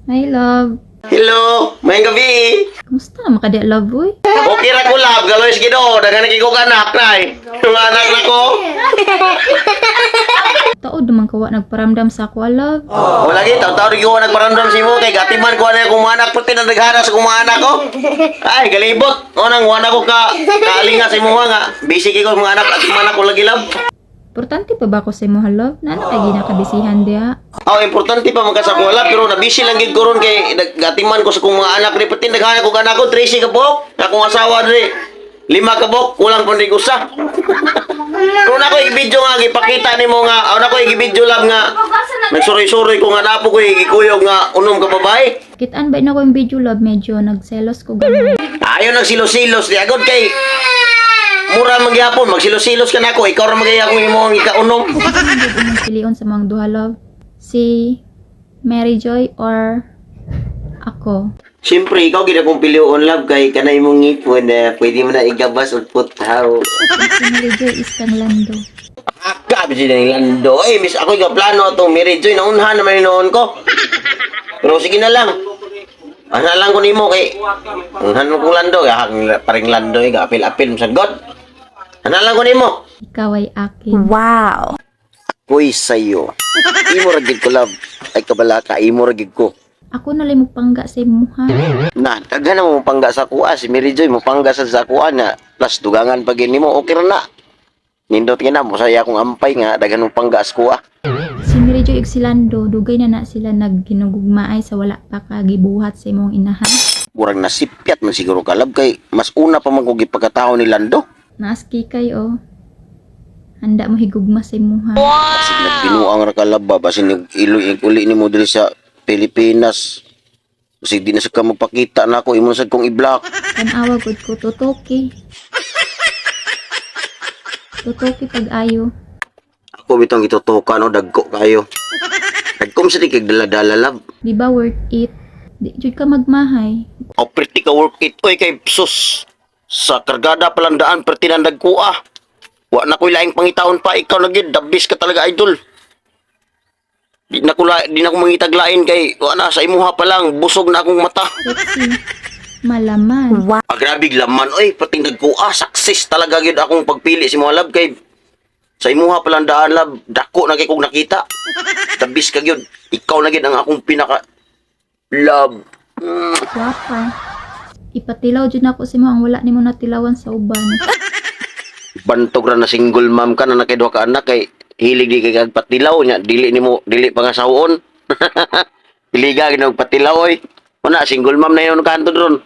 Hi, love. Hello, may gabi. Kumusta na makadya, love, boy? Okay ra ko lab, galoy sige do, dagan ko anak nay. Yung anak na ko. Taod naman kawa nagparamdam sa ako, love. O lagi taw-taw ri ko nagparamdam si mo kay gatiman ko ana kung anak puti na naghara sa kung anak ko. Ay, galibot. O nang wala ko ka kalinga si mo nga. Busy kay ko mga anak at man ako lagi lab. Importante pa ba ako sa imo, love? Na kay ginakabisihan diha? Oh, importante pa magkasakuha pero nabisi lang gid ko ron kay gatiman ko sa kung mga anak ni puti naghara ko anak ko 13 ka bok. Akong asawa diri 5 ka bok, kulang pa rin usa. Kung ako i-video nga, ipakita ni mo nga, ako i-video lab nga, nagsuroy-suroy ko nga napo ko ikuyog nga, unom ka babae. Kitaan ba na ko yung video, love? Medyo nagselos ko ganun. Ayaw nagsilos-silos, di agad kay, mura magyapon, magsilos-silos ka na ako, ikaw ra magaya kung imo ang ikaunom. Ano yung pilion sa mga duha, love? Si Mary Joy or ako? Siyempre, ikaw gina kong pilion lab kay kanay mong ngipon na pwede mo na igabas o putaw. Si Mary Joy is kang lando. Akabi siya ng lando. Eh, miss ako yung plano itong Mary Joy, naunhan naman yung noon ko. Pero sige na lang. Ano lang ko nimo kay unhan mo kong lando, paring lando eh, apil-apil mo sagot. Ano lang ko nimo? Ikaw ay akin. Kuy sayo. Imo ra gid ko love. Ay kabalaka, imo ra gid ko. Ako na lang magpangga sa imo, ha? Na, daghan mo pangga sa kuha si Mary Joy mo pangga sa kuha na plus dugangan pag nimo okay ra na. Nindot ka na mo saya akong ampay nga daghan mo pangga sa kuha. Si Mary Joy ug si Lando, dugay na sila nagginugugmaay sa wala pa kagibuhat sa imong inahan. Murag nasipyat man siguro ka love kay mas una pa man ko gipagkataho ni Lando. Naaski kay, oh. Handa mo higugma sa imo, ha? Kasi nagbinuang ra ka love ba basin uli ni mo diri sa Pilipinas. Kasi di na sa ka magpakita na ako imo sad kong i-block. Tanawa gud ko, Totoki. Totoki pag-ayo. Ako bitong itutukan o dagko kayo. Dagkom sa di kag dala-dala love. Di ba worth it? Di jud ka magmahay. O pretty ka work it oy kay sus. Sa kargada palandaan pretty na dagkuha. Wa na ko'y laing pangitaon pa ikaw na gid, the best ka talaga idol. Di na ko mangitaglain kay wa na sa imuha pa lang busog na akong mata. Sexy. Malaman. Agrabig laman oy, pating nagkuha success talaga gid akong pagpili si mga love kay sa imuha pa lang daan love, dako na kay kog nakita. The best ka gyud. Ikaw na gid ang akong pinaka love. Guwapa. Ipatilaw jud nako si mo ang wala nimo natilawan sa uban. Bantog ra na single mom ka na nakidwa ka anak kay hilig di kay patilaw nya dili pa nga sawon. Piliga ginag patilaw oy. Wala single mom na yon kanto dron.